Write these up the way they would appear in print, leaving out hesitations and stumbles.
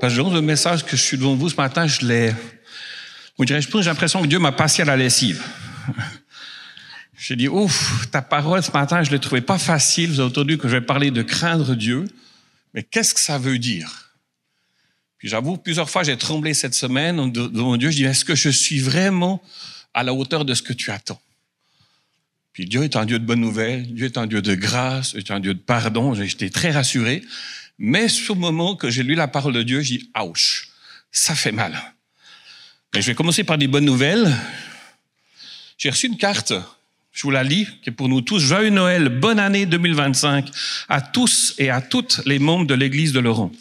Parce que le message que je suis devant vous ce matin, j'ai l'impression que Dieu m'a passé à la lessive. J'ai dit, ouf, ta parole ce matin, je ne l'ai trouvée pas facile. Vous avez entendu que je vais parler de craindre Dieu. Mais qu'est-ce que ça veut dire? Puis j'avoue, plusieurs fois, j'ai tremblé cette semaine devant Dieu. Je dis, est-ce que je suis vraiment à la hauteur de ce que tu attends? Puis Dieu est un Dieu de bonnes nouvelles, Dieu est un Dieu de grâce, Dieu est un Dieu de pardon. J'étais très rassuré. Mais sur le moment que j'ai lu la parole de Dieu, j'ai dit, ouch, ça fait mal. Mais je vais commencer par des bonnes nouvelles. J'ai reçu une carte, je vous la lis, qui est pour nous tous. Joyeux Noël, bonne année 2025 à tous et à toutes les membres de l'Église de Laurent.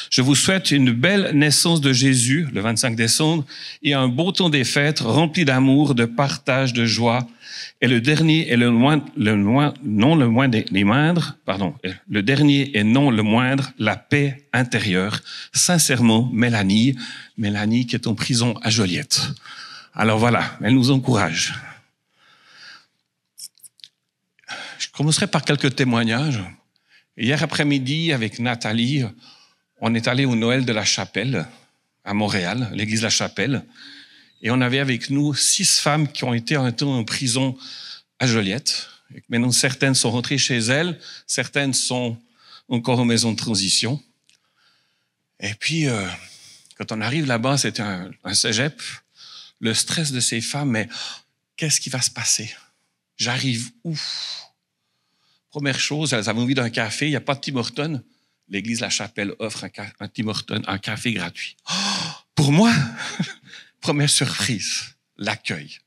Je vous souhaite une belle naissance de Jésus, le 25 décembre, et un beau temps des fêtes rempli d'amour, de partage, de joie. Et le dernier et le dernier et non le moindre, la paix intérieure. Sincèrement, Mélanie qui est en prison à Joliette. Alors voilà, elle nous encourage. Je commencerai par quelques témoignages. Hier après-midi, avec Nathalie, on est allé au Noël de la Chapelle, à Montréal, l'église La Chapelle. Et on avait avec nous 6 femmes qui ont été un temps en prison à Joliette. Et maintenant, certaines sont rentrées chez elles, certaines sont encore en maison de transition. Et puis, quand on arrive là-bas, c'était un cégep. Le stress de ces femmes, mais qu'est-ce qui va se passer? J'arrive où? Première chose, elles avaient envie d'un café, il n'y a pas de Tim Hortons. L'église La Chapelle offre un Tim Hortons, un café gratuit. Oh, pour moi, première surprise, l'accueil.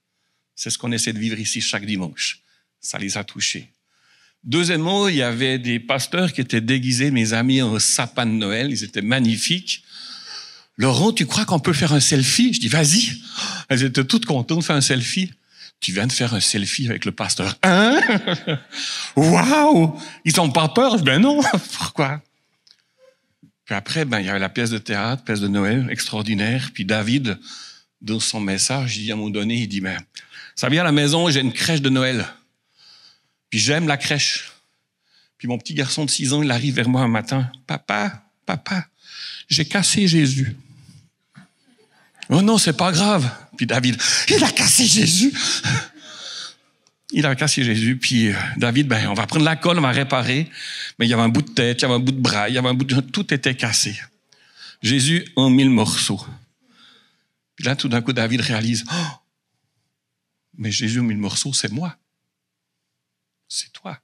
C'est ce qu'on essaie de vivre ici chaque dimanche. Ça les a touchés. Deuxièmement, il y avait des pasteurs qui étaient déguisés, mes amis, en sapin de Noël. Ils étaient magnifiques. Laurent, tu crois qu'on peut faire un selfie? Je dis, vas-y. Elles étaient toutes contentes de faire un selfie. Tu viens de faire un selfie avec le pasteur. Hein? Waouh! Ils n'ont pas peur? Ben non. Pourquoi? Puis après, il y avait la pièce de théâtre, pièce de Noël, extraordinaire. Puis David, dans son message, il dit à un moment donné, il dit, mais ça vient à la maison, j'ai une crèche de Noël. Puis j'aime la crèche. Puis mon petit garçon de 6 ans, il arrive vers moi un matin. Papa, j'ai cassé Jésus. Oh non, c'est pas grave. Puis David, il a cassé Jésus. Il a cassé Jésus. Puis David, on va prendre la colle, on va réparer. Mais il y avait un bout de tête, il y avait un bout de bras, il y avait un bout de... Tout était cassé. Jésus en 1000 morceaux. Puis là, tout d'un coup, David réalise, oh, mais Jésus en 1000 morceaux, c'est moi. C'est toi.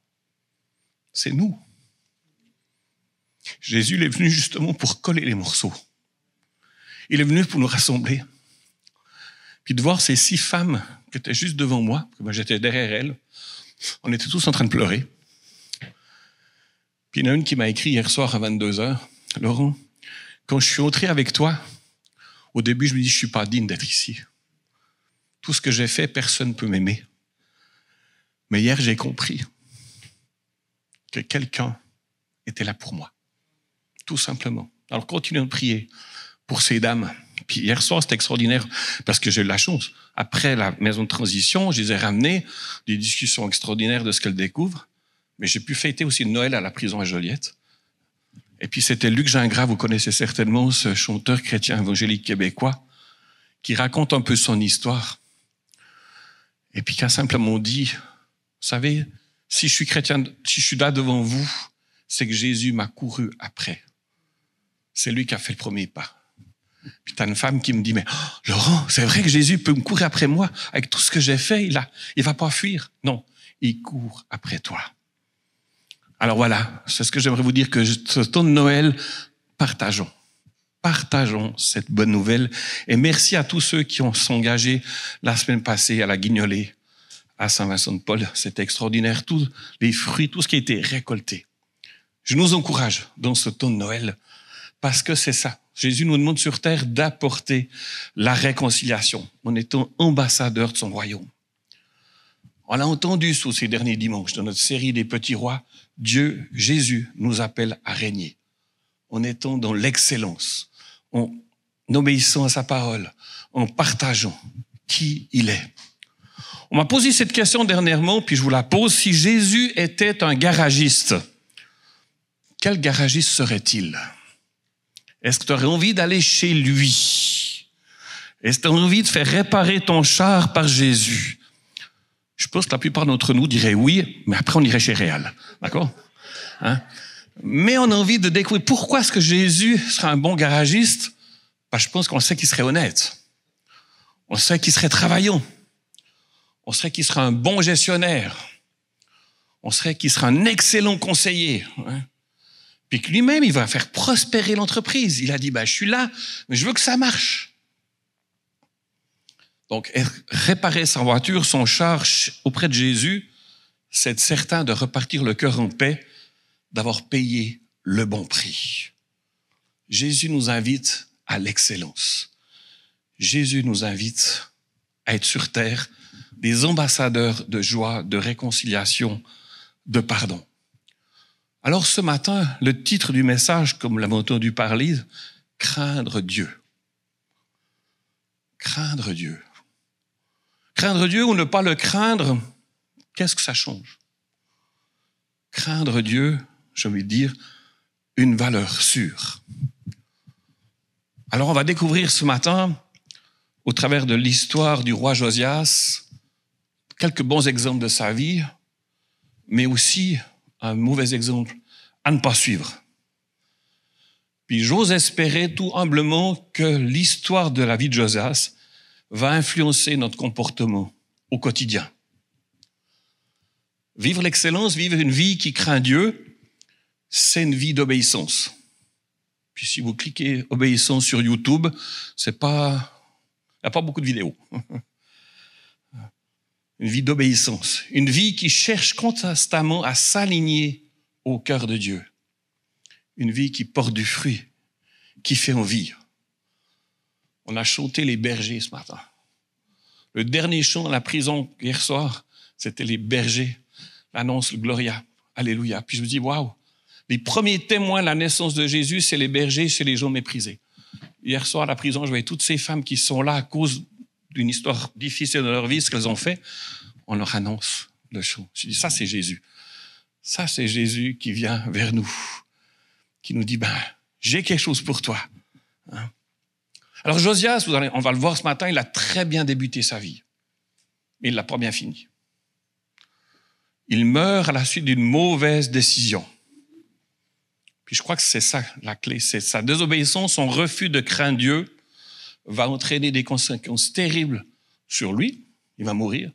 C'est nous. Jésus, il est venu justement pour coller les morceaux. Il est venu pour nous rassembler. Puis de voir ces 6 femmes qui étaient juste devant moi, parce que moi j'étais derrière elles, on était tous en train de pleurer. Puis il y en a une qui m'a écrit hier soir à 22h, Laurent, quand je suis entré avec toi, au début je me dis, je suis pas digne d'être ici. Tout ce que j'ai fait, personne ne peut m'aimer. Mais hier j'ai compris que quelqu'un était là pour moi. Tout simplement. Alors continuons de prier pour ces dames. Puis hier soir, c'était extraordinaire parce que j'ai eu la chance. Après la maison de transition, je les ai ramenées, des discussions extraordinaires de ce qu'elles découvrent. Mais j'ai pu fêter aussi Noël à la prison à Joliette. Et puis c'était Luc Gingras, vous connaissez certainement ce chanteur chrétien évangélique québécois, qui raconte un peu son histoire. Et puis qui a simplement dit, vous savez, si je suis chrétien, si je suis là devant vous, c'est que Jésus m'a couru après. C'est lui qui a fait le premier pas. Puis t'as une femme qui me dit, mais Laurent, c'est vrai que Jésus peut me courir après moi avec tout ce que j'ai fait, il va pas fuir. Non, il court après toi. Alors voilà, c'est ce que j'aimerais vous dire, que ce temps de Noël, partageons cette bonne nouvelle. Et merci à tous ceux qui ont s'engagé la semaine passée à la Guignolée, à Saint-Vincent-de-Paul. C'était extraordinaire, tous les fruits, tout ce qui a été récolté. Je nous encourage dans ce temps de Noël, parce que c'est ça. Jésus nous demande sur terre d'apporter la réconciliation en étant ambassadeur de son royaume. On l'a entendu sous ces derniers dimanches dans notre série des petits rois. Dieu, Jésus, nous appelle à régner en étant dans l'excellence, en obéissant à sa parole, en partageant qui il est. On m'a posé cette question dernièrement, puis je vous la pose. Si Jésus était un garagiste, quel garagiste serait-il? Est-ce que tu aurais envie d'aller chez lui? Est-ce que tu as envie de faire réparer ton char par Jésus? Je pense que la plupart d'entre nous diraient oui, mais après on irait chez Réal. D'accord? Hein? Mais on a envie de découvrir pourquoi est-ce que Jésus serait un bon garagiste? Ben, je pense qu'on sait qu'il serait honnête. On sait qu'il serait travaillant. On sait qu'il serait un bon gestionnaire. On sait qu'il serait un excellent conseiller. Hein? Puis que lui-même, il va faire prospérer l'entreprise. Il a dit, je suis là, mais je veux que ça marche. Donc, réparer sa voiture, son char auprès de Jésus, c'est être certain de repartir le cœur en paix, d'avoir payé le bon prix. Jésus nous invite à l'excellence. Jésus nous invite à être sur terre des ambassadeurs de joie, de réconciliation, de pardon. Alors ce matin, le titre du message, comme l'avons entendu parler, craindre Dieu. Craindre Dieu. Craindre Dieu ou ne pas le craindre, qu'est-ce que ça change? Craindre Dieu, j'ai envie de dire, une valeur sûre. Alors on va découvrir ce matin, au travers de l'histoire du roi Josias, quelques bons exemples de sa vie, mais aussi un mauvais exemple à ne pas suivre. Puis j'ose espérer tout humblement que l'histoire de la vie de Josias va influencer notre comportement au quotidien. Vivre l'excellence, vivre une vie qui craint Dieu, c'est une vie d'obéissance. Puis si vous cliquez obéissance sur YouTube, il n'y a pas beaucoup de vidéos. Une vie d'obéissance. Une vie qui cherche constamment à s'aligner au cœur de Dieu. Une vie qui porte du fruit, qui fait envie. On a chanté les bergers ce matin. Le dernier chant à la prison hier soir, c'était les bergers. L'annonce, le Gloria, Alléluia. Puis je me dis, waouh, les premiers témoins de la naissance de Jésus, c'est les bergers, c'est les gens méprisés. Hier soir à la prison, je voyais toutes ces femmes qui sont là à cause d'une histoire difficile de leur vie, ce qu'elles ont fait. On leur annonce le chant. Je dis, ça c'est Jésus. Ça c'est Jésus qui vient vers nous, qui nous dit, j'ai quelque chose pour toi. Hein? Alors Josias, on va le voir ce matin, il a très bien débuté sa vie, mais il l'a pas bien fini. Il meurt à la suite d'une mauvaise décision. Puis je crois que c'est ça la clé, c'est sa désobéissance, son refus de craindre Dieu va entraîner des conséquences terribles sur lui, il va mourir,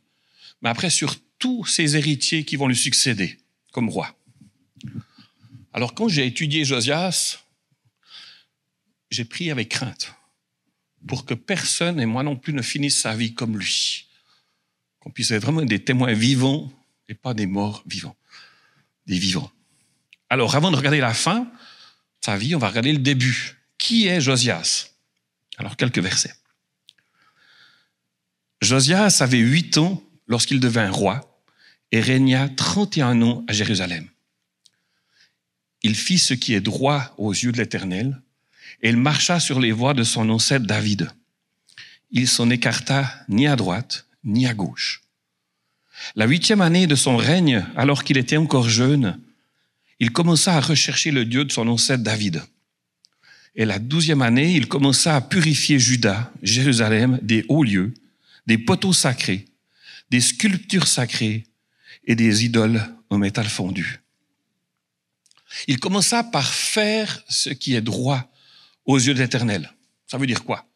mais après sur tous ses héritiers qui vont lui succéder comme roi. Alors quand j'ai étudié Josias, j'ai prié avec crainte pour que personne, et moi non plus, ne finisse sa vie comme lui. Qu'on puisse être vraiment des témoins vivants et pas des morts vivants. Des vivants. Alors, avant de regarder la fin de sa vie, on va regarder le début. Qui est Josias? Alors, quelques versets. Josias avait 8 ans lorsqu'il devint roi et régna 31 ans à Jérusalem. Il fit ce qui est droit aux yeux de l'Éternel et il marcha sur les voies de son ancêtre David. Il s'en écarta ni à droite ni à gauche. La 8e année de son règne, alors qu'il était encore jeune, il commença à rechercher le Dieu de son ancêtre David. Et la 12e année, il commença à purifier Juda, Jérusalem, des hauts lieux, des poteaux sacrés, des sculptures sacrées et des idoles en métal fondu. Il commença par faire ce qui est droit aux yeux de l'Éternel. Ça veut dire quoi?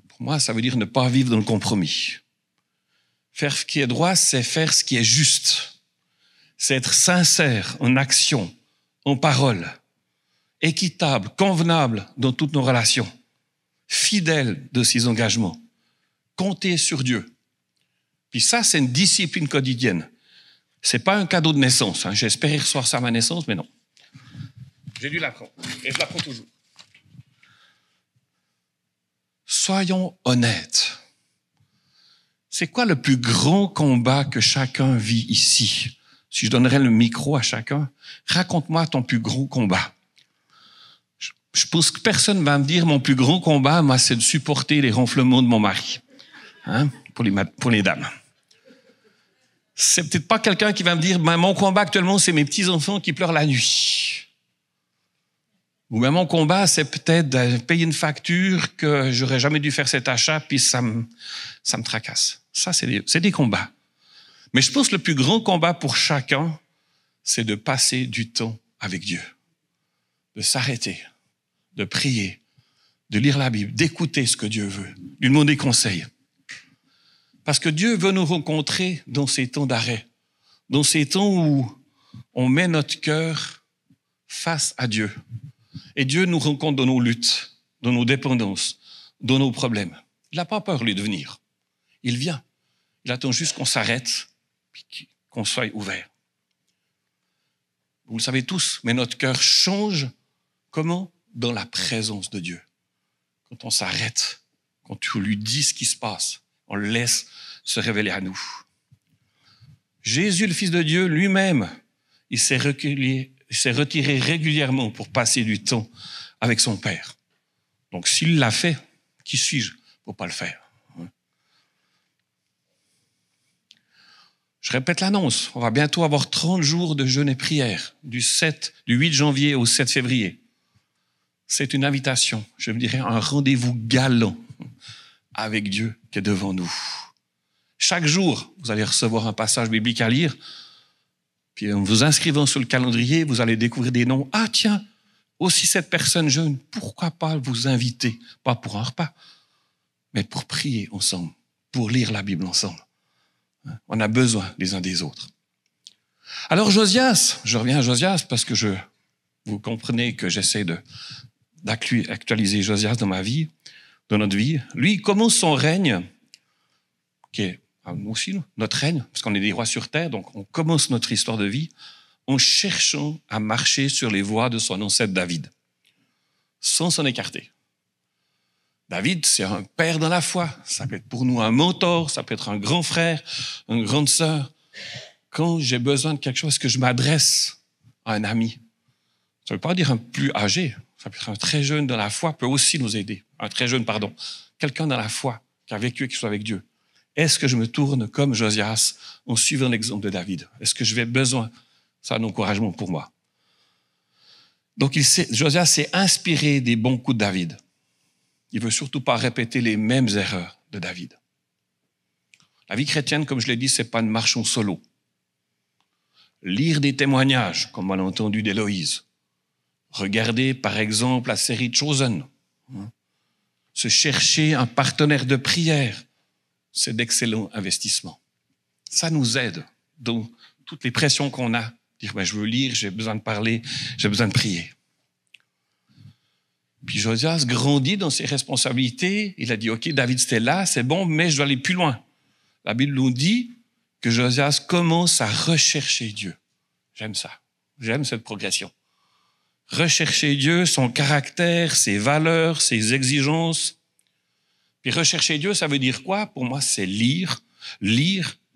Pour moi, ça veut dire ne pas vivre dans le compromis. Faire ce qui est droit, c'est faire ce qui est juste. C'est être sincère en action, en parole, équitable, convenable dans toutes nos relations, fidèle de ses engagements, compter sur Dieu. Puis ça, c'est une discipline quotidienne. C'est pas un cadeau de naissance. J'espérais recevoir ça à ma naissance, mais non. J'ai dû l'apprendre, et je l'apprends toujours. Soyons honnêtes. C'est quoi le plus grand combat que chacun vit ici? Si je donnerais le micro à chacun, raconte-moi ton plus gros combat. Je pense que personne va me dire mon plus grand combat, moi, c'est de supporter les ronflements de mon mari. Pour les dames. C'est peut-être pas quelqu'un qui va me dire, mon combat actuellement, c'est mes petits-enfants qui pleurent la nuit. Ou même mon combat, c'est peut-être de payer une facture que j'aurais jamais dû faire cet achat, puis ça me tracasse. Ça, c'est des combats. Mais je pense que le plus grand combat pour chacun, c'est de passer du temps avec Dieu. De s'arrêter, de prier, de lire la Bible, d'écouter ce que Dieu veut, de lui demander conseil. Parce que Dieu veut nous rencontrer dans ces temps d'arrêt, dans ces temps où on met notre cœur face à Dieu. Et Dieu nous rencontre dans nos luttes, dans nos dépendances, dans nos problèmes. Il n'a pas peur, lui, de venir. Il vient. Il attend juste qu'on s'arrête, puis qu'on soit ouvert. Vous le savez tous, mais notre cœur change. Comment? Dans la présence de Dieu. Quand on s'arrête, quand tu lui dis ce qui se passe, on le laisse se révéler à nous. Jésus, le Fils de Dieu, lui-même, il s'est retiré régulièrement pour passer du temps avec son Père. Donc, s'il l'a fait, qui suis-je pour pas le faire? Je répète l'annonce. On va bientôt avoir 30 jours de jeûne et prière, du 8 janvier au 7 février. C'est une invitation, je me dirais un rendez-vous galant avec Dieu qui est devant nous. Chaque jour, vous allez recevoir un passage biblique à lire. Puis en vous inscrivant sur le calendrier, vous allez découvrir des noms. Ah tiens, aussi cette personne jeune, pourquoi pas vous inviter? Pas pour un repas, mais pour prier ensemble, pour lire la Bible ensemble. On a besoin les uns des autres. Alors Josias, je reviens à Josias parce que vous comprenez que j'essaie d'actualiser Josias dans ma vie, dans notre vie. Lui, il commence son règne, qui est nous aussi, notre règne, parce qu'on est des rois sur terre, donc on commence notre histoire de vie en cherchant à marcher sur les voies de son ancêtre David, sans s'en écarter. David, c'est un père dans la foi. Ça peut être pour nous un mentor, ça peut être un grand frère, une grande sœur. Quand j'ai besoin de quelque chose, que je m'adresse à un ami, ça ne veut pas dire un plus âgé, ça peut être un très jeune dans la foi, peut aussi nous aider. Quelqu'un dans la foi qui a vécu et qui soit avec Dieu. Est-ce que je me tourne comme Josias en suivant l'exemple de David? Est-ce que je vais besoin? C'est un encouragement pour moi. Donc Josias s'est inspiré des bons coups de David. Il ne veut surtout pas répéter les mêmes erreurs de David. La vie chrétienne, comme je l'ai dit, ce n'est pas une marche en solo. Lire des témoignages, comme on a entendu d'Héloïse. Regarder, par exemple, la série Chosen. Se chercher un partenaire de prière, c'est d'excellents investissements. Ça nous aide dans toutes les pressions qu'on a. Dire, je veux lire, j'ai besoin de parler, j'ai besoin de prier. Puis Josias grandit dans ses responsabilités. Il a dit, OK, David, c'était là, c'est bon, mais je dois aller plus loin. La Bible nous dit que Josias commence à rechercher Dieu. J'aime ça. J'aime cette progression. Rechercher Dieu, son caractère, ses valeurs, ses exigences. Puis rechercher Dieu, ça veut dire quoi? Pour moi, c'est lire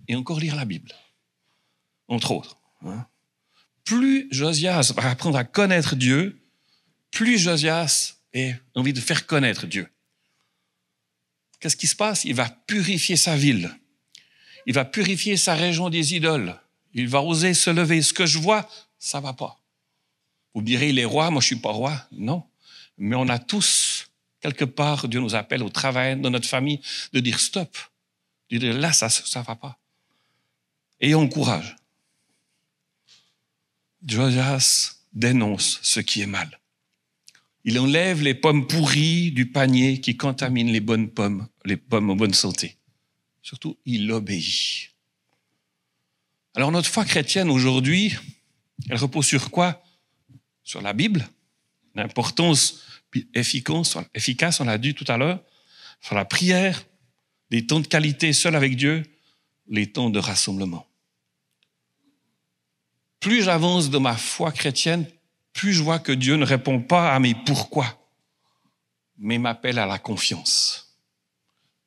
et encore lire la Bible. Entre autres. Plus Josias va apprendre à connaître Dieu, plus Josias a envie de faire connaître Dieu. Qu'est-ce qui se passe? Il va purifier sa ville. Il va purifier sa région des idoles. Il va oser se lever. Ce que je vois, ça va pas. Vous me direz, il est roi, moi je suis pas roi. Non. Mais on a tous, quelque part, Dieu nous appelle au travail, dans notre famille, de dire stop. De dire là, ça va pas. Ayons courage. Josias dénonce ce qui est mal. Il enlève les pommes pourries du panier qui contaminent les pommes en bonne santé. Surtout, il obéit. Alors, notre foi chrétienne aujourd'hui, elle repose sur quoi? Sur la Bible, l'importance efficace, on l'a dit tout à l'heure, sur la prière, les temps de qualité seul avec Dieu, les temps de rassemblement. Plus j'avance dans ma foi chrétienne, plus je vois que Dieu ne répond pas à mes pourquoi, mais m'appelle à la confiance.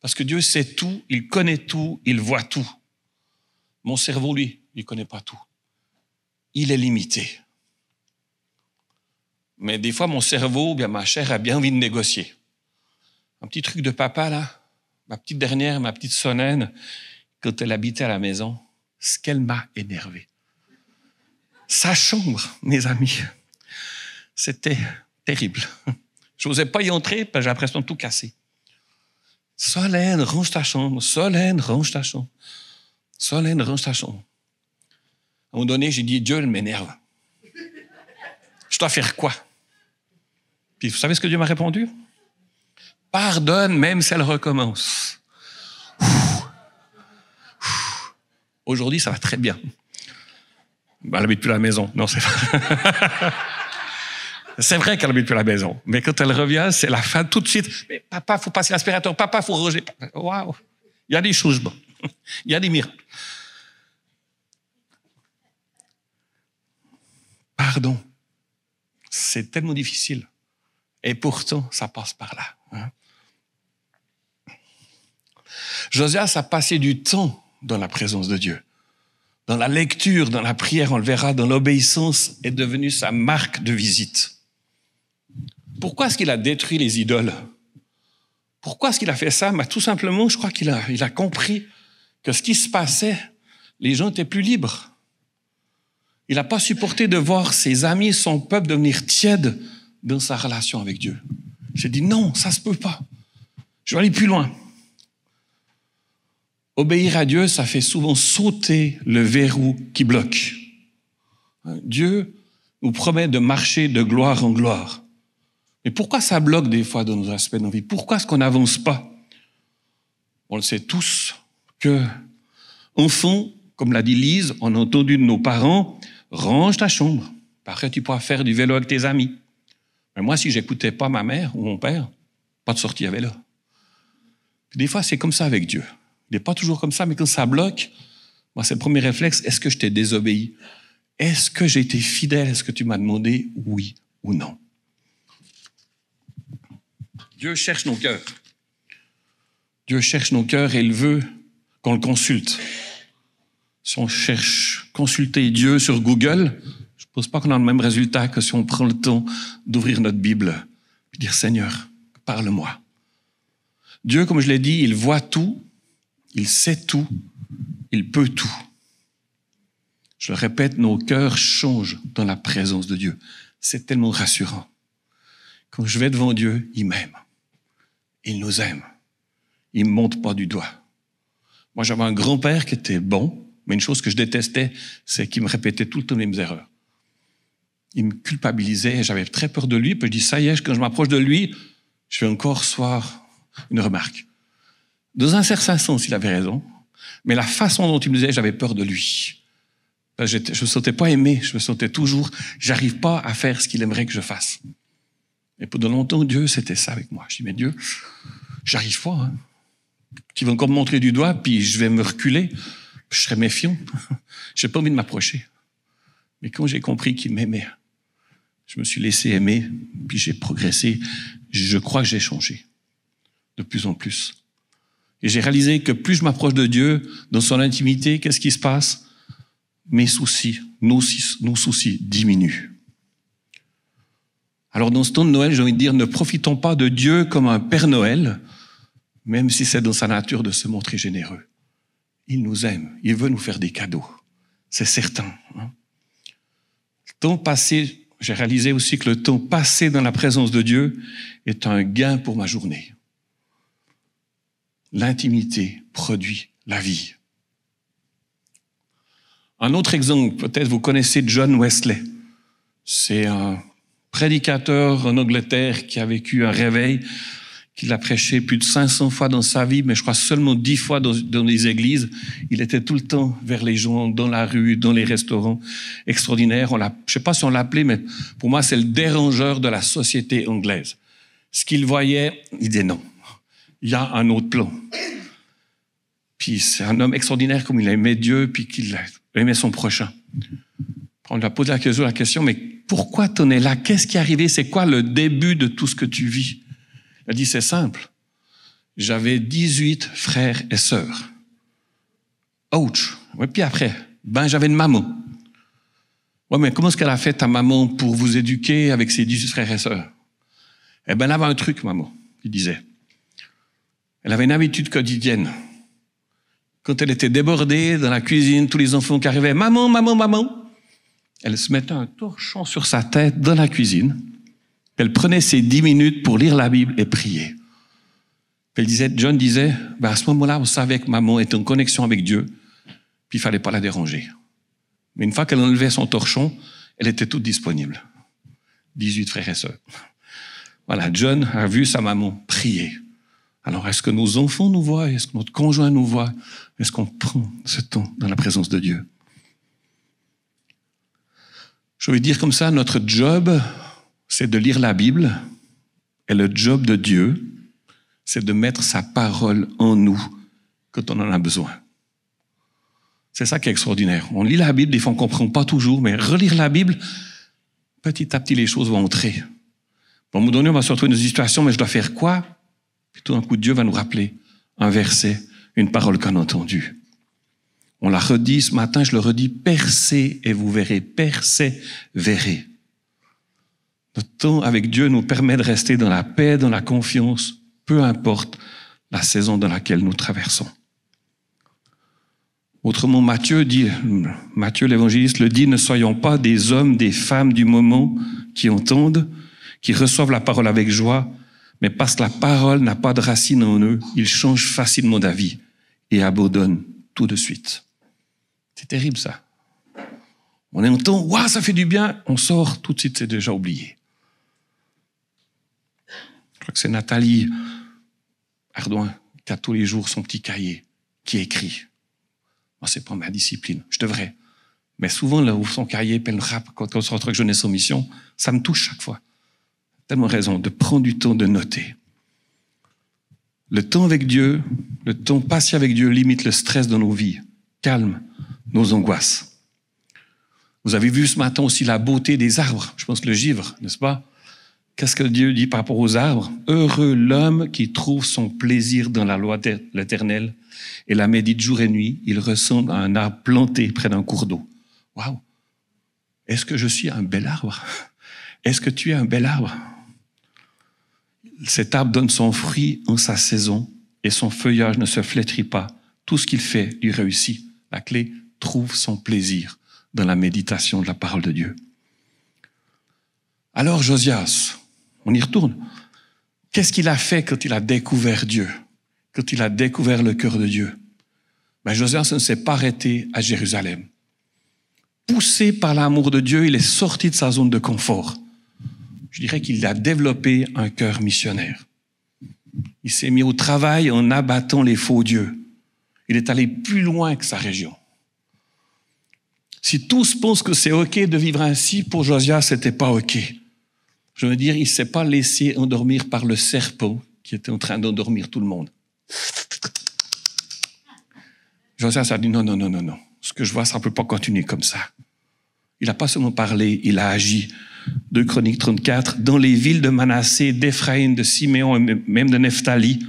Parce que Dieu sait tout, il connaît tout, il voit tout. Mon cerveau, lui, il ne connaît pas tout. Il est limité. Mais des fois, mon cerveau, bien ma chair a bien envie de négocier. Un petit truc de papa, là, ma petite Sonaine, quand elle habitait à la maison, ce qu'elle m'a énervé. Sa chambre, mes amis, c'était terrible. Je n'osais pas y entrer parce que j'ai l'impression de tout casser. Solène, range ta chambre. Solène, range ta chambre. Solène, range ta chambre. À un moment donné, j'ai dit, Dieu, elle m'énerve. Je dois faire quoi? Puis vous savez ce que Dieu m'a répondu? Pardonne même si elle recommence. Aujourd'hui, ça va très bien. Ben, elle n'habite plus à la maison. Non, c'est vrai. C'est vrai qu'elle n'habite plus à la maison. Mais quand elle revient, c'est la fin tout de suite. Mais papa, il faut passer l'aspirateur. Papa, il faut ranger. Waouh! Il y a des choses, bon. Il y a des miracles. Pardon. C'est tellement difficile. Et pourtant, ça passe par là. Hein? Josias a passé du temps dans la présence de Dieu. Dans la lecture, dans la prière, on le verra, dans l'obéissance est devenue sa marque de visite. Pourquoi est-ce qu'il a détruit les idoles? Pourquoi est-ce qu'il a fait ça? Mais tout simplement, je crois qu'il a compris que ce qui se passait, les gens étaient plus libres. Il n'a pas supporté de voir ses amis, son peuple devenir tiède dans sa relation avec Dieu. J'ai dit non, ça se peut pas. Je vais aller plus loin. Obéir à Dieu, ça fait souvent sauter le verrou qui bloque. Dieu nous promet de marcher de gloire en gloire. Mais pourquoi ça bloque des fois dans nos aspects de nos vies? Pourquoi est-ce qu'on n'avance pas? On le sait tous que, enfant, comme l'a dit Lise, on a entendu de nos parents, range ta chambre. Après, tu pourras faire du vélo avec tes amis. Mais moi, si j'écoutais pas ma mère ou mon père, pas de sortie à vélo. Puis des fois, c'est comme ça avec Dieu. Il n'est pas toujours comme ça, mais quand ça bloque, moi, c'est le premier réflexe. Est-ce que je t'ai désobéi? Est-ce que j'ai été fidèle? Est-ce que tu m'as demandé oui ou non? Dieu cherche nos cœurs. Dieu cherche nos cœurs et il veut qu'on le consulte. Si on cherche consulter Dieu sur Google, je ne pense pas qu'on a le même résultat que si on prend le temps d'ouvrir notre Bible et dire « Seigneur, parle-moi ». Dieu, comme je l'ai dit, il voit tout, il sait tout, il peut tout. Je le répète, nos cœurs changent dans la présence de Dieu. C'est tellement rassurant. Quand je vais devant Dieu, il m'aime. Il nous aime. Il ne me monte pas du doigt. Moi, j'avais un grand-père qui était bon, mais une chose que je détestais, c'est qu'il me répétait tout le temps les mêmes erreurs. Il me culpabilisait et j'avais très peur de lui. Puis je dis, ça y est, quand je m'approche de lui, je vais encore recevoir une remarque. Dans un certain sens, il avait raison, mais la façon dont il me disait, j'avais peur de lui. Je ne me sentais pas aimé, je me sentais toujours, j'arrive pas à faire ce qu'il aimerait que je fasse. Et pendant longtemps, Dieu, c'était ça avec moi. Je dis, mais Dieu, j'arrive pas. Hein. Tu vas encore me montrer du doigt, puis je vais me reculer. Je serai méfiant. J'ai pas envie de m'approcher. Mais quand j'ai compris qu'il m'aimait, je me suis laissé aimer, puis j'ai progressé. Je crois que j'ai changé de plus en plus. Et j'ai réalisé que plus je m'approche de Dieu, dans son intimité, qu'est-ce qui se passe? Mes soucis, nos soucis diminuent. Alors dans ce temps de Noël, j'ai envie de dire, ne profitons pas de Dieu comme un Père Noël, même si c'est dans sa nature de se montrer généreux. Il nous aime, il veut nous faire des cadeaux, c'est certain. Hein? Le temps passé, j'ai réalisé aussi que le temps passé dans la présence de Dieu est un gain pour ma journée. L'intimité produit la vie. Un autre exemple, peut-être vous connaissez John Wesley. C'est un prédicateur en Angleterre qui a vécu un réveil, qu'il a prêché plus de 500 fois dans sa vie, mais je crois seulement 10 fois dans les églises. Il était tout le temps vers les gens, dans la rue, dans les restaurants. Extraordinaire. Je ne sais pas si on l'appelait, mais pour moi, c'est le dérangeur de la société anglaise. Ce qu'il voyait, il disait non. Il y a un autre plan. Puis c'est un homme extraordinaire comme il aimait Dieu, puis qu'il aimait son prochain. On lui a posé la question, mais pourquoi t'en es là? Qu'est-ce qui est arrivé? C'est quoi le début de tout ce que tu vis? Il a dit, c'est simple. J'avais 18 frères et sœurs. Ouch! Ouais, puis après, j'avais une maman. Ouais, mais comment est-ce qu'elle a fait ta maman pour vous éduquer avec ses 18 frères et sœurs? Eh ben, elle avait un truc, maman, il disait. Elle avait une habitude quotidienne. Quand elle était débordée dans la cuisine, tous les enfants qui arrivaient, maman, maman, maman, elle se mettait un torchon sur sa tête dans la cuisine. Elle prenait ses 10 minutes pour lire la Bible et prier. John disait, à ce moment-là, on savait que maman était en connexion avec Dieu, puis il fallait pas la déranger. Mais une fois qu'elle enlevait son torchon, elle était toute disponible. 18 frères et sœurs. Voilà, John a vu sa maman prier. Alors, est-ce que nos enfants nous voient? Est-ce que notre conjoint nous voit? Est-ce qu'on prend ce temps dans la présence de Dieu? Je vais dire comme ça, notre job, c'est de lire la Bible, et le job de Dieu, c'est de mettre sa parole en nous quand on en a besoin. C'est ça qui est extraordinaire. On lit la Bible, des fois on ne comprend pas toujours, mais relire la Bible, petit à petit les choses vont entrer. À un moment donné, on va se retrouver dans une situation, mais je dois faire quoi? Puis tout d'un coup, Dieu va nous rappeler un verset, une parole qu'on a entendue. On la redit ce matin, je le redis, percez et vous verrez, persévérez. Notre temps avec Dieu nous permet de rester dans la paix, dans la confiance, peu importe la saison dans laquelle nous traversons. Autrement, Matthieu l'évangéliste le dit, ne soyons pas des hommes, des femmes du moment qui entendent, qui reçoivent la parole avec joie, mais parce que la parole n'a pas de racine en eux, ils changent facilement d'avis et abandonnent tout de suite. C'est terrible ça. On entend, waouh, ça fait du bien, on sort, tout de suite c'est déjà oublié. Je crois que c'est Nathalie Ardouin qui a tous les jours son petit cahier, qui écrit. Moi, c'est pas ma discipline, je devrais. Mais souvent, là où son cahier, puis elle me rappe, quand on se retrouve avec Jeunesse en Mission, ça me touche chaque fois. Tellement raison de prendre du temps de noter. Le temps avec Dieu, le temps passé avec Dieu limite le stress dans nos vies, calme nos angoisses. Vous avez vu ce matin aussi la beauté des arbres, je pense le givre, n'est-ce pas? Qu'est-ce que Dieu dit par rapport aux arbres? Heureux l'homme qui trouve son plaisir dans la loi de l'Éternel et la médite jour et nuit. Il ressemble à un arbre planté près d'un cours d'eau. Waouh! Est-ce que je suis un bel arbre? Est-ce que tu es un bel arbre? Cet arbre donne son fruit en sa saison et son feuillage ne se flétrit pas. Tout ce qu'il fait lui réussit. La clé, trouve son plaisir dans la méditation de la parole de Dieu. Alors Josias, on y retourne. Qu'est-ce qu'il a fait quand il a découvert Dieu? Quand il a découvert le cœur de Dieu? Josias ne s'est pas arrêté à Jérusalem. Poussé par l'amour de Dieu, il est sorti de sa zone de confort. Je dirais qu'il a développé un cœur missionnaire. Il s'est mis au travail en abattant les faux dieux. Il est allé plus loin que sa région. Si tous pensent que c'est OK de vivre ainsi, pour Josias, c'était pas OK. Je veux dire, il s'est pas laissé endormir par le serpent qui était en train d'endormir tout le monde. Josias a dit non. Ce que je vois, ça ne peut pas continuer comme ça. Il n'a pas seulement parlé, il a agi. 2 Chroniques 34, dans les villes de Manassé, d'Éphraïm, de Siméon et même de Nephtali,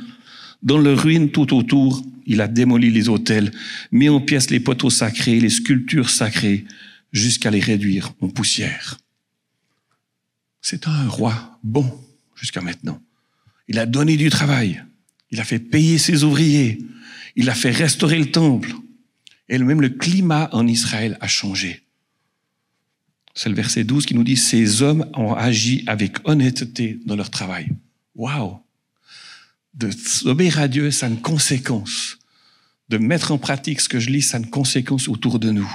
dans les ruines tout autour, il a démoli les autels, mis en pièces les poteaux sacrés, les sculptures sacrées, jusqu'à les réduire en poussière. C'est un roi bon jusqu'à maintenant. Il a donné du travail, il a fait payer ses ouvriers, il a fait restaurer le temple, et même le climat en Israël a changé. C'est le verset 12 qui nous dit « Ces hommes ont agi avec honnêteté dans leur travail. » Waouh! D'obéir à Dieu, ça a une conséquence. De mettre en pratique ce que je lis, ça a une conséquence autour de nous.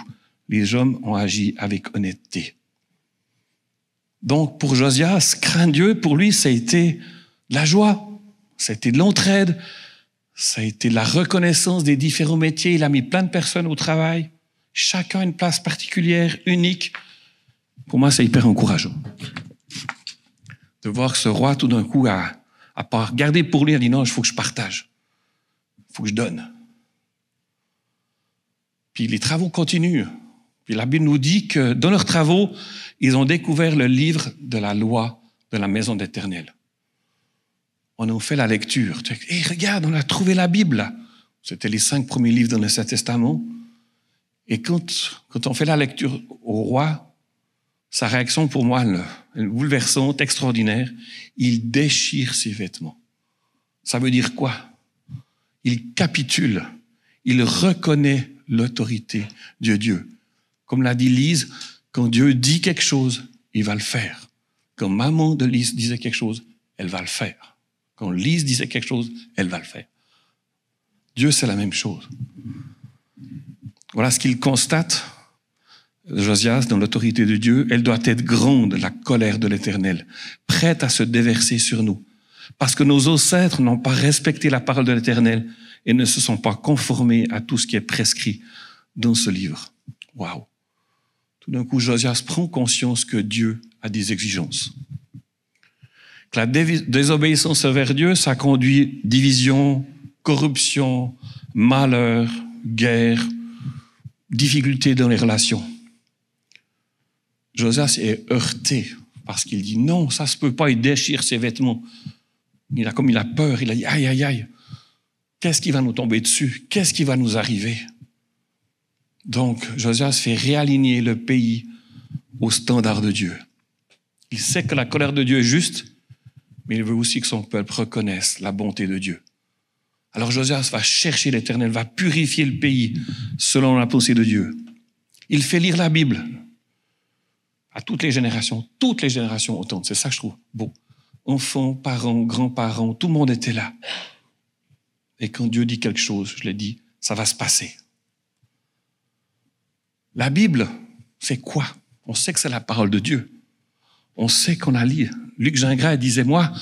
Les hommes ont agi avec honnêteté. Donc, pour Josias, craindre Dieu, pour lui, ça a été de la joie, ça a été de l'entraide, ça a été de la reconnaissance des différents métiers. Il a mis plein de personnes au travail. Chacun a une place particulière, unique. Pour moi, c'est hyper encourageant. De voir que ce roi, tout d'un coup, a pas regardé pour lui, il a dit non, il faut que je partage. Il faut que je donne. Puis les travaux continuent. Puis la Bible nous dit que dans leurs travaux, ils ont découvert le livre de la loi de la maison d'Éternel. On a fait la lecture. Et regarde, on a trouvé la Bible là. C'était les 5 premiers livres dans l'Ancien Testament. Et quand on fait la lecture au roi, sa réaction pour moi, bouleversante, extraordinaire, il déchire ses vêtements. Ça veut dire quoi? Il capitule. Il reconnaît l'autorité de Dieu. Comme l'a dit Lise, quand Dieu dit quelque chose, il va le faire. Quand maman de Lise disait quelque chose, elle va le faire. Quand Lise disait quelque chose, elle va le faire. Dieu, c'est la même chose. Voilà ce qu'il constate, Josias, dans l'autorité de Dieu. Elle doit être grande, la colère de l'Éternel, prête à se déverser sur nous. Parce que nos ancêtres n'ont pas respecté la parole de l'Éternel et ne se sont pas conformés à tout ce qui est prescrit dans ce livre. Waouh! Tout d'un coup, Josias prend conscience que Dieu a des exigences. Que la désobéissance envers Dieu, ça conduit division, corruption, malheur, guerre, difficultés dans les relations. Josias est heurté parce qu'il dit non, ça se peut pas, il déchire ses vêtements. Il a peur, il a dit aïe, aïe, aïe, qu'est-ce qui va nous tomber dessus? Qu'est-ce qui va nous arriver? Donc, Josias fait réaligner le pays au standard de Dieu. Il sait que la colère de Dieu est juste, mais il veut aussi que son peuple reconnaisse la bonté de Dieu. Alors Josias va chercher l'Éternel, va purifier le pays selon la pensée de Dieu. Il fait lire la Bible à toutes les générations autant. C'est ça que je trouve beau. Enfants, parents, grands-parents, tout le monde était là. Et quand Dieu dit quelque chose, je l'ai dit, ça va se passer. La Bible, c'est quoi? On sait que c'est la parole de Dieu. On sait qu'on a lu. Luc Gingras disait, moi,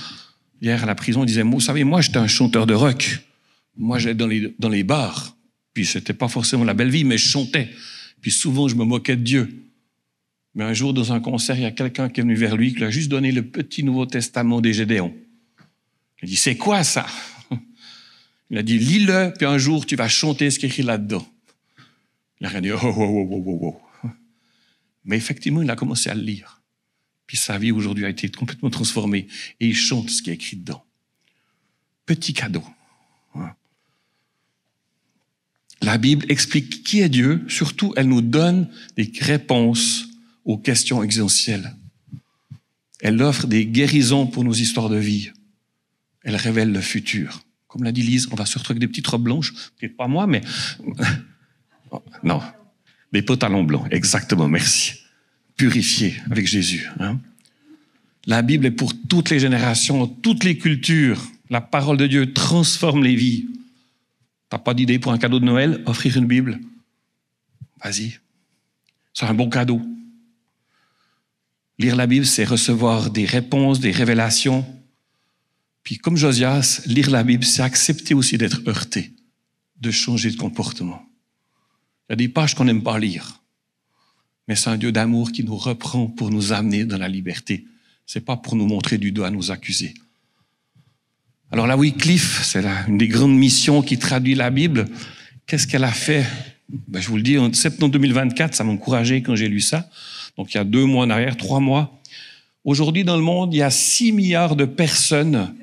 hier à la prison, il disait, vous savez, moi, j'étais un chanteur de rock. Moi, j'allais dans les bars. Puis, c'était pas forcément la belle vie, mais je chantais. Puis, souvent, je me moquais de Dieu. Mais un jour, dans un concert, il y a quelqu'un qui est venu vers lui, qui lui a juste donné le petit Nouveau Testament des Gédéons. Il a dit, c'est quoi ça? Il a dit, lis-le, puis un jour, tu vas chanter ce qui est écrit là-dedans. Il a rien dit, oh. Mais effectivement, il a commencé à le lire. Puis sa vie aujourd'hui a été complètement transformée. Et il chante ce qui est écrit dedans. Petit cadeau. La Bible explique qui est Dieu. Surtout, elle nous donne des réponses aux questions existentielles. Elle offre des guérisons pour nos histoires de vie. Elle révèle le futur. Comme l'a dit Lise, on va se retrouver avec des petites robes blanches. Peut-être pas moi, mais... Non, des pantalons blancs, exactement, merci. Purifiés avec Jésus. La Bible est pour toutes les générations, toutes les cultures. La parole de Dieu transforme les vies. T'as pas d'idée pour un cadeau de Noël? Offrir une Bible? Vas-y. C'est un bon cadeau. Lire la Bible, c'est recevoir des réponses, des révélations. Puis comme Josias, lire la Bible, c'est accepter aussi d'être heurté, de changer de comportement. Il y a des pages qu'on n'aime pas lire. Mais c'est un Dieu d'amour qui nous reprend pour nous amener dans la liberté. C'est pas pour nous montrer du doigt, nous accuser. Alors la Wycliffe, c'est une des grandes missions qui traduit la Bible. Qu'est-ce qu'elle a fait? Je vous le dis, en septembre 2024, ça m'a encouragé quand j'ai lu ça. Donc il y a 2 mois en arrière, 3 mois. Aujourd'hui, dans le monde, il y a 6 milliards de personnes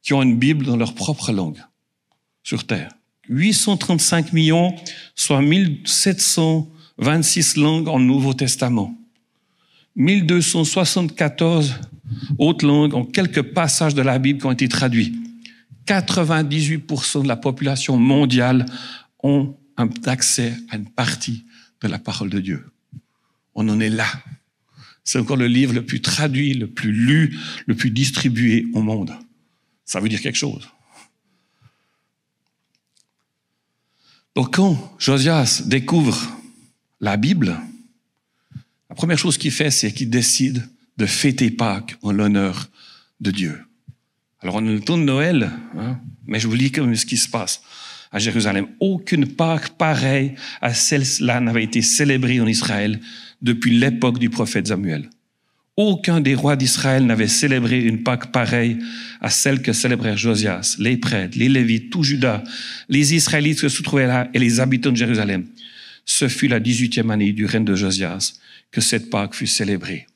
qui ont une Bible dans leur propre langue sur Terre. 835 millions, soit 1726 langues en Nouveau Testament. 1274 autres langues en quelques passages de la Bible qui ont été traduits. 98% de la population mondiale ont accès à une partie de la parole de Dieu. On en est là. C'est encore le livre le plus traduit, le plus lu, le plus distribué au monde. Ça veut dire quelque chose. Donc quand Josias découvre la Bible, la première chose qu'il fait, c'est qu'il décide de fêter Pâques en l'honneur de Dieu. Alors on est le temps de Noël, mais je vous lis comme ce qui se passe à Jérusalem. Aucune Pâque pareille à celle-là n'avait été célébrée en Israël depuis l'époque du prophète Samuel. Aucun des rois d'Israël n'avait célébré une Pâque pareille à celle que célébrèrent Josias, les prêtres, les Lévites, tout Juda, les Israélites qui se trouvaient là et les habitants de Jérusalem. Ce fut la 18e année du règne de Josias que cette Pâque fut célébrée.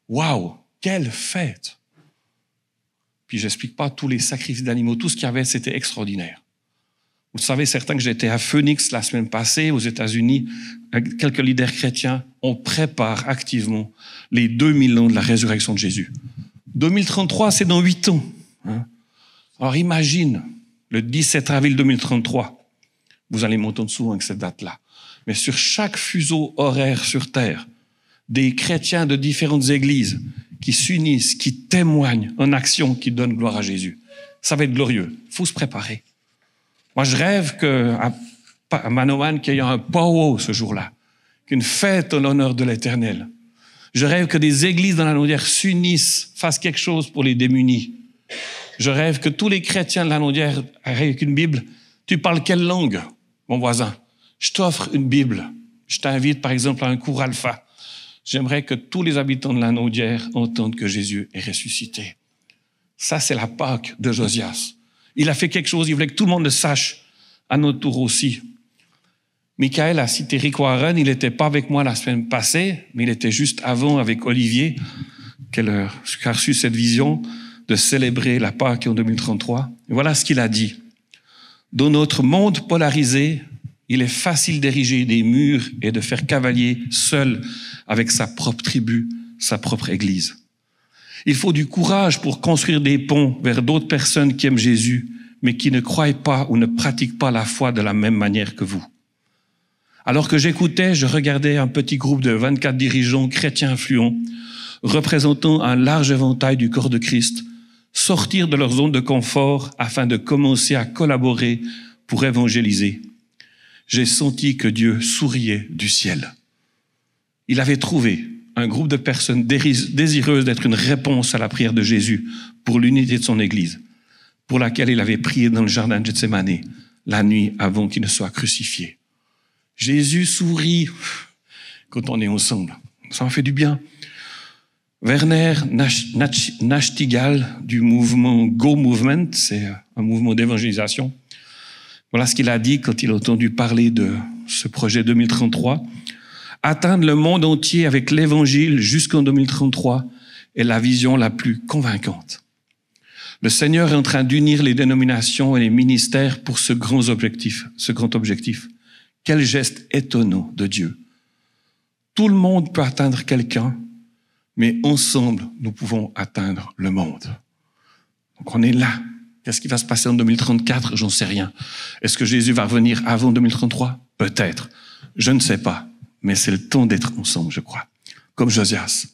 Waouh, quelle fête! Puis j'explique pas tous les sacrifices d'animaux, tout ce qu'il y avait, c'était extraordinaire. Vous savez, certains que j'étais à Phoenix la semaine passée, aux États-Unis, avec quelques leaders chrétiens, on prépare activement les 2000 ans de la résurrection de Jésus. 2033, c'est dans 8 ans. Alors imagine, le 17 avril 2033, vous allez m'entendre souvent avec cette date-là, mais sur chaque fuseau horaire sur Terre, des chrétiens de différentes églises qui s'unissent, qui témoignent en action, qui donnent gloire à Jésus. Ça va être glorieux. Il faut se préparer. Moi, je rêve qu'à Manoman, qu'il y ait un powwow ce jour-là, qu'une fête en l'honneur de l'Éternel. Je rêve que des églises dans la Naudière s'unissent, fassent quelque chose pour les démunis. Je rêve que tous les chrétiens de la Naudière, avec une Bible, tu parles quelle langue, mon voisin? Je t'offre une Bible. Je t'invite, par exemple, à un cours alpha. J'aimerais que tous les habitants de la Naudière entendent que Jésus est ressuscité. Ça, c'est la Pâque de Josias. Il a fait quelque chose, il voulait que tout le monde le sache, à notre tour aussi. Michael a cité Rick Warren, il n'était pas avec moi la semaine passée, mais il était juste avant avec Olivier, qui a reçu cette vision de célébrer la Pâque en 2033. Et voilà ce qu'il a dit. Dans notre monde polarisé, il est facile d'ériger des murs et de faire cavalier seul avec sa propre tribu, sa propre église. Il faut du courage pour construire des ponts vers d'autres personnes qui aiment Jésus, mais qui ne croient pas ou ne pratiquent pas la foi de la même manière que vous. Alors que j'écoutais, je regardais un petit groupe de 24 dirigeants chrétiens influents, représentant un large éventail du corps de Christ, sortir de leur zone de confort afin de commencer à collaborer pour évangéliser. J'ai senti que Dieu souriait du ciel. Il avait trouvé un groupe de personnes désireuses d'être une réponse à la prière de Jésus pour l'unité de son Église, pour laquelle il avait prié dans le jardin de Gethsémani la nuit avant qu'il ne soit crucifié. Jésus sourit quand on est ensemble. Ça en fait du bien. Werner Nachtigal du mouvement Go Movement, c'est un mouvement d'évangélisation. Voilà ce qu'il a dit quand il a entendu parler de ce projet 2033. Atteindre le monde entier avec l'évangile jusqu'en 2033 est la vision la plus convaincante. Le Seigneur est en train d'unir les dénominations et les ministères pour ce grand objectif. Quel geste étonnant de Dieu. Tout le monde peut atteindre quelqu'un, mais ensemble, nous pouvons atteindre le monde. Donc on est là. Qu'est-ce qui va se passer en 2034? J'en sais rien. Est-ce que Jésus va revenir avant 2033? Peut-être. Je ne sais pas. Mais c'est le temps d'être ensemble, je crois. Comme Josias.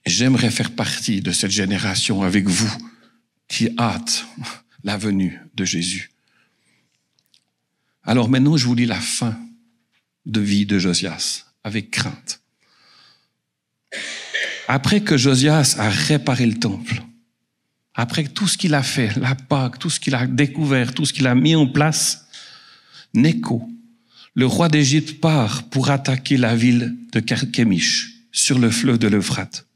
J'aimerais faire partie de cette génération avec vous qui hâte la venue de Jésus. Alors maintenant, je vous lis la fin de vie de Josias avec crainte. Après que Josias a réparé le temple, après tout ce qu'il a fait, la Pâque, tout ce qu'il a découvert, tout ce qu'il a mis en place, Nécho, le roi d'Égypte, part pour attaquer la ville de Carchemish, sur le fleuve de l'Euphrate.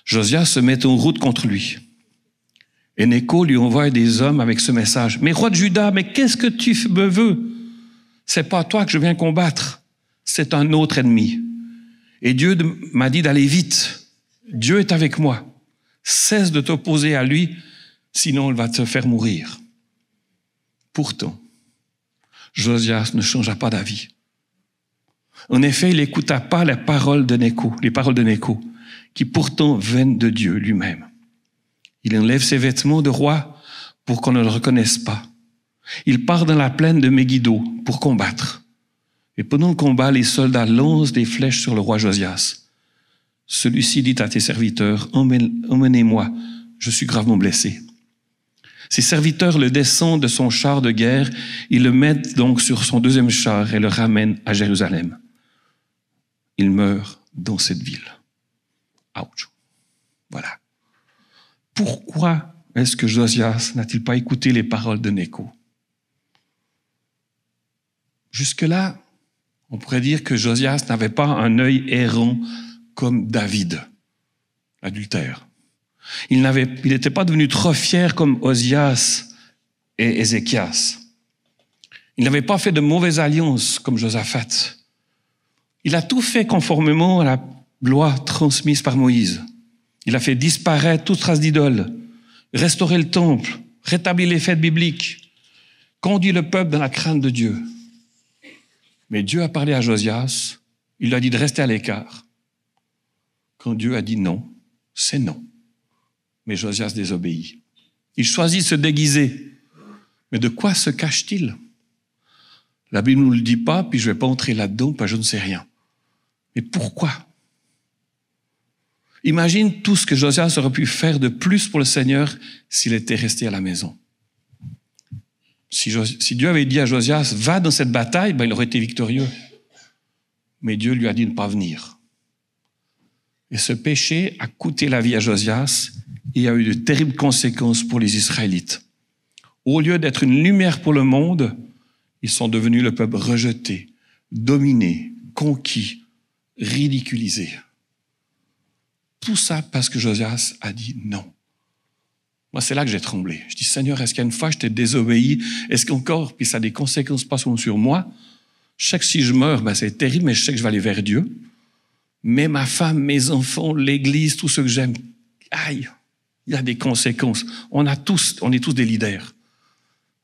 Josias se met en route contre lui. Et Nécho lui envoie des hommes avec ce message. « Mais roi de Juda, mais qu'est-ce que tu me veux? C'est pas toi que je viens combattre, c'est un autre ennemi. Et Dieu m'a dit d'aller vite. Dieu est avec moi. Cesse de t'opposer à lui, sinon il va te faire mourir. » Pourtant, Josias ne changea pas d'avis. En effet, il n'écouta pas les paroles de Nécho, qui pourtant viennent de Dieu lui-même. Il enlève ses vêtements de roi pour qu'on ne le reconnaisse pas. Il part dans la plaine de Megiddo pour combattre. Et pendant le combat, les soldats lancent des flèches sur le roi Josias. Celui-ci dit à tes serviteurs, emmenez-moi, je suis gravement blessé. Ses serviteurs le descendent de son char de guerre, ils le mettent donc sur son deuxième char et le ramènent à Jérusalem. Il meurt dans cette ville. Ouch. Voilà. Pourquoi est-ce que Josias n'a-t-il pas écouté les paroles de Nécho? Jusque-là, on pourrait dire que Josias n'avait pas un œil errant comme David, l'adultère. Il n'était pas devenu trop fier comme Osias et Ézéchias. Il n'avait pas fait de mauvaises alliances comme Josaphat. Il a tout fait conformément à la loi transmise par Moïse. Il a fait disparaître toute trace d'idole, restaurer le temple, rétablir les fêtes bibliques, conduit le peuple dans la crainte de Dieu. Mais Dieu a parlé à Josias, il lui a dit de rester à l'écart. Quand Dieu a dit non, c'est non. Mais Josias désobéit. Il choisit de se déguiser. Mais de quoi se cache-t-il? La Bible ne nous le dit pas, puis je ne vais pas entrer là-dedans, parce que je ne sais rien. Mais pourquoi? Imagine tout ce que Josias aurait pu faire de plus pour le Seigneur s'il était resté à la maison. Si Dieu avait dit à Josias, va dans cette bataille, il aurait été victorieux. Mais Dieu lui a dit de ne pas venir. Et ce péché a coûté la vie à Josias et a eu de terribles conséquences pour les Israélites. Au lieu d'être une lumière pour le monde, ils sont devenus le peuple rejeté, dominé, conquis, ridiculisé. Tout ça parce que Josias a dit non. Moi, c'est là que j'ai tremblé. Je dis, Seigneur, est-ce qu'il y a une fois je t'ai désobéi? Est-ce qu'encore, puis ça a des conséquences pas seulement sur moi? Je sais que si je meurs, c'est terrible, mais je sais que je vais aller vers Dieu. Mais ma femme, mes enfants, l'église, tout ce que j'aime, aïe, il y a des conséquences. On est tous des leaders.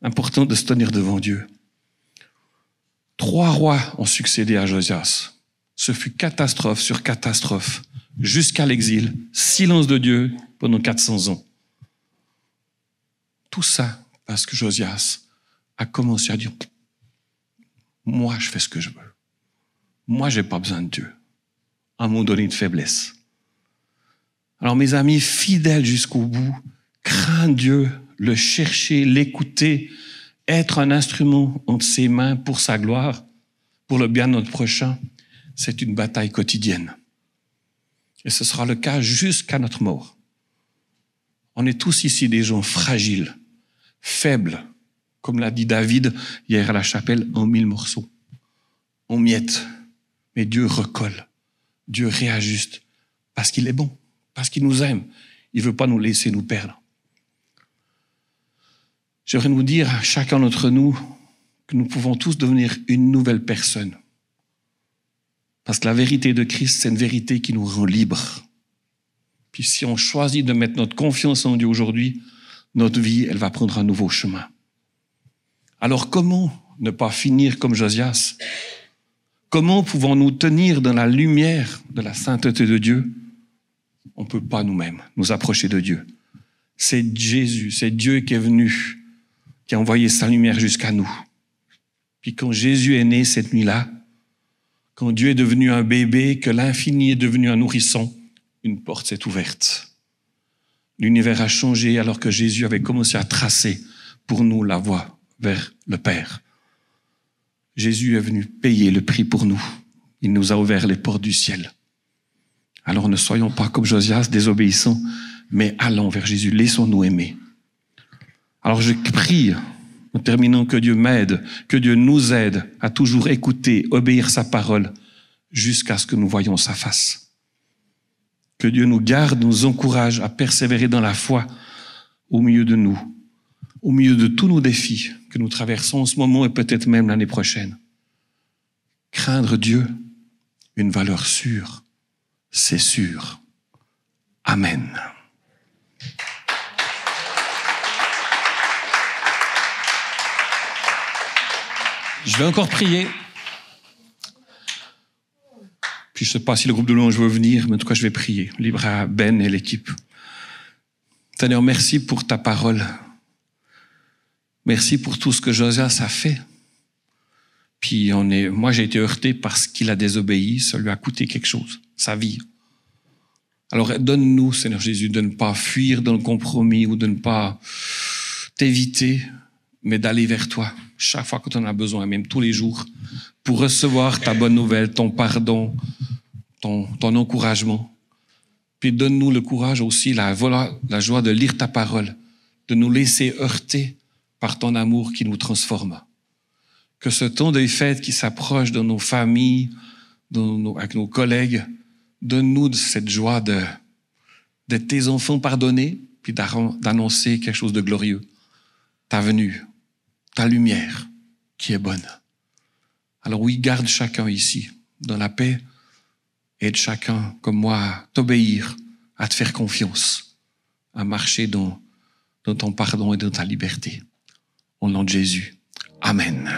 Important de se tenir devant Dieu. 3 rois ont succédé à Josias. Ce fut catastrophe sur catastrophe, jusqu'à l'exil, silence de Dieu pendant 400 ans. Tout ça parce que Josias a commencé à dire « Moi, je fais ce que je veux. Moi, j'ai pas besoin de Dieu. » À un moment donné de faiblesse. Alors, mes amis, fidèles jusqu'au bout, craindre Dieu, le chercher, l'écouter, être un instrument entre ses mains pour sa gloire, pour le bien de notre prochain, c'est une bataille quotidienne. Et ce sera le cas jusqu'à notre mort. On est tous ici des gens fragiles, faibles, comme l'a dit David hier à la chapelle, en 1000 morceaux, en miettes. Mais Dieu recolle, Dieu réajuste, parce qu'il est bon, parce qu'il nous aime. Il ne veut pas nous laisser nous perdre. J'aimerais nous dire à chacun d'entre nous que nous pouvons tous devenir une nouvelle personne. Parce que la vérité de Christ, c'est une vérité qui nous rend libres. Puis si on choisit de mettre notre confiance en Dieu aujourd'hui, notre vie, elle va prendre un nouveau chemin. Alors comment ne pas finir comme Josias? Comment pouvons-nous tenir dans la lumière de la sainteté de Dieu? On ne peut pas nous-mêmes nous approcher de Dieu. C'est Jésus, c'est Dieu qui est venu, qui a envoyé sa lumière jusqu'à nous. Puis quand Jésus est né cette nuit-là, quand Dieu est devenu un bébé, que l'infini est devenu un nourrisson, une porte s'est ouverte. L'univers a changé alors que Jésus avait commencé à tracer pour nous la voie vers le Père. Jésus est venu payer le prix pour nous. Il nous a ouvert les portes du ciel. Alors ne soyons pas comme Josias, désobéissants, mais allons vers Jésus, laissons-nous aimer. Alors je prie, en terminant, que Dieu m'aide, que Dieu nous aide à toujours écouter, obéir sa parole, jusqu'à ce que nous voyions sa face. Que Dieu nous garde, nous encourage à persévérer dans la foi au milieu de nous, au milieu de tous nos défis que nous traversons en ce moment et peut-être même l'année prochaine. Craindre Dieu, une valeur sûre, c'est sûr. Amen. Je vais encore prier. Puis je ne sais pas si le groupe de louange veut venir, mais en tout cas, je vais prier. Libre à Ben et l'équipe. Seigneur, merci pour ta parole. Merci pour tout ce que Josias a fait. Puis moi, j'ai été heurté parce qu'il a désobéi. Ça lui a coûté quelque chose, sa vie. Alors, donne-nous, Seigneur Jésus, de ne pas fuir dans le compromis ou de ne pas t'éviter, mais d'aller vers toi chaque fois que tu en as besoin, même tous les jours, pour recevoir ta bonne nouvelle, ton pardon, ton encouragement. Puis donne-nous le courage aussi, la joie de lire ta parole, de nous laisser heurter par ton amour qui nous transforme. Que ce temps des fêtes qui s'approche dans nos familles, avec nos collègues, donne-nous cette joie d'être tes enfants pardonnés, puis d'annoncer quelque chose de glorieux. Ta venue, ta lumière qui est bonne. Alors oui, garde chacun ici, dans la paix, aide chacun, comme moi, à t'obéir, à te faire confiance, à marcher dans ton pardon et dans ta liberté. Au nom de Jésus. Amen.